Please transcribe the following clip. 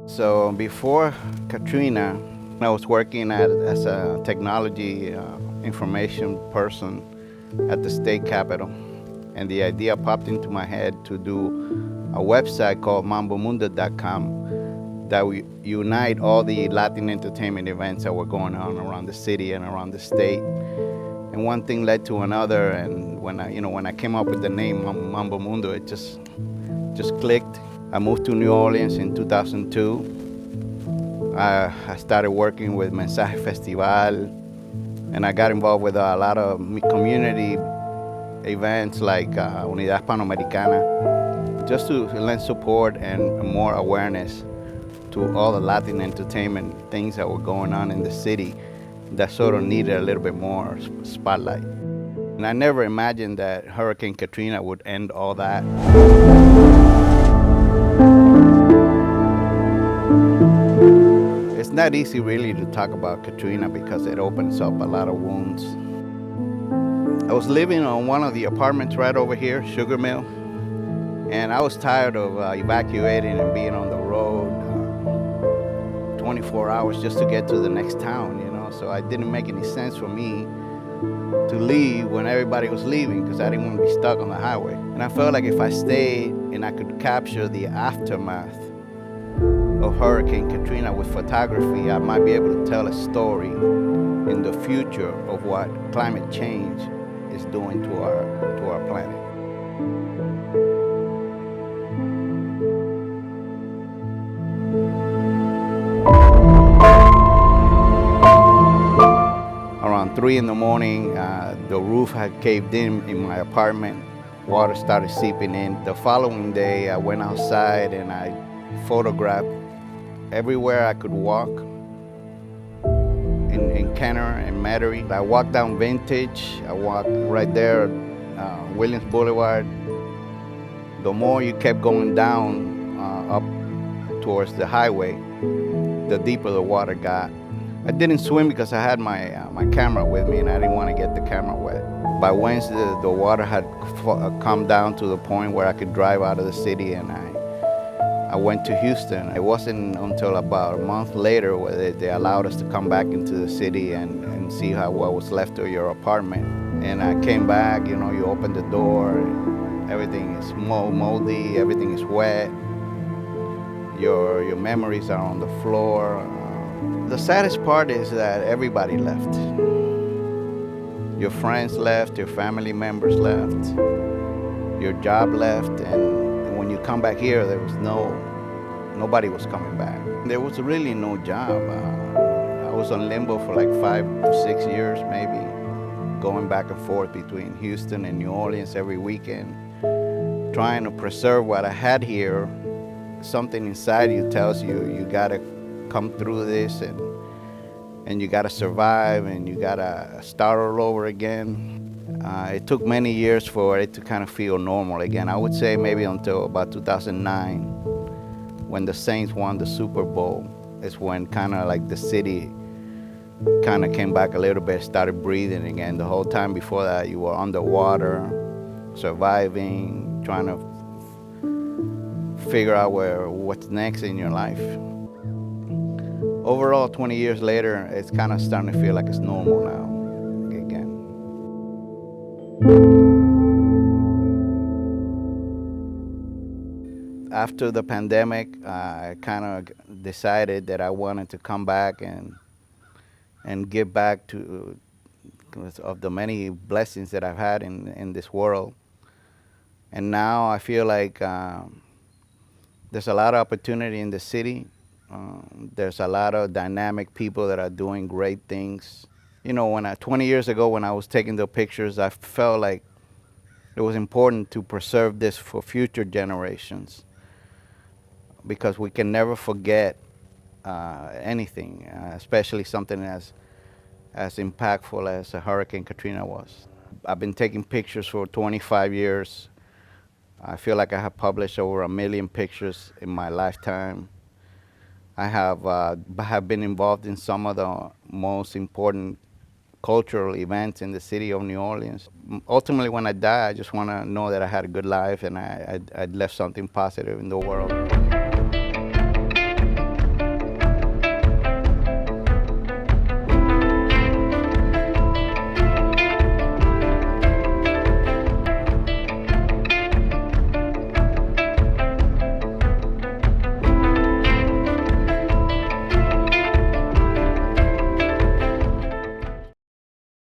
So before Katrina, I was working as a technology information person at the state capitol. And the idea popped into my head to do a website called mambomundo.com that would unite all the Latin entertainment events that were going on around the city and around the state. And one thing led to another, and when I came up with the name Mambo Mundo, it just clicked. I moved to New Orleans in 2002. I started working with Mensaje Festival, and I got involved with a lot of community events like Unidad Panamericana, just to lend support and more awareness to all the Latin entertainment things that were going on in the city that sort of needed a little bit more spotlight. And I never imagined that Hurricane Katrina would end all that. It's not easy really to talk about Katrina because it opens up a lot of wounds. I was living on one of the apartments right over here, Sugar Mill, and I was tired of evacuating and being on the road 24 hours just to get to the next town, so it didn't make any sense for me to leave when everybody was leaving because I didn't want to be stuck on the highway. And I felt like if I stayed and I could capture the aftermath of Hurricane Katrina with photography, I might be able to tell a story in the future of what climate change is doing to our planet. Around 3 in the morning, the roof had caved in my apartment. Water started seeping in. The following day, I went outside and I photographed everywhere I could walk in Kenner and Metairie. I walked down Vintage. I walked right there, Williams Boulevard. The more you kept going down up towards the highway, the deeper the water got. I didn't swim because I had my camera with me and I didn't want to get the camera wet. By Wednesday, the water had come down to the point where I could drive out of the city, and I went to Houston. It wasn't until about a month later where they allowed us to come back into the city and see what was left of your apartment. And I came back, you open the door, and everything is moldy, everything is wet. Your memories are on the floor. The saddest part is that everybody left. Your friends left, your family members left, your job left, and when you come back here, there was nobody was coming back. There was really no job. I was on limbo for like 5 to 6 years maybe, going back and forth between Houston and New Orleans every weekend, trying to preserve what I had here. Something inside you tells you gotta come through this and you gotta survive and you gotta start all over again. It took many years for it to kind of feel normal again. I would say maybe until about 2009, when the Saints won the Super Bowl, is when kind of like the city kind of came back a little bit, started breathing again. The whole time before that, you were underwater, surviving, trying to figure out what's next in your life. Overall, 20 years later, it's kind of starting to feel like it's normal now again. After the pandemic, I kind of decided that I wanted to come back and give back to of the many blessings that I've had in this world. And now I feel like there's a lot of opportunity in the city. There's a lot of dynamic people that are doing great things. 20 years ago when I was taking the pictures, I felt like it was important to preserve this for future generations because we can never forget anything, especially something as impactful as Hurricane Katrina was. I've been taking pictures for 25 years. I feel like I have published over 1 million pictures in my lifetime. I have been involved in some of the most important cultural events in the city of New Orleans. Ultimately, when I die, I just want to know that I had a good life and I'd left something positive in the world.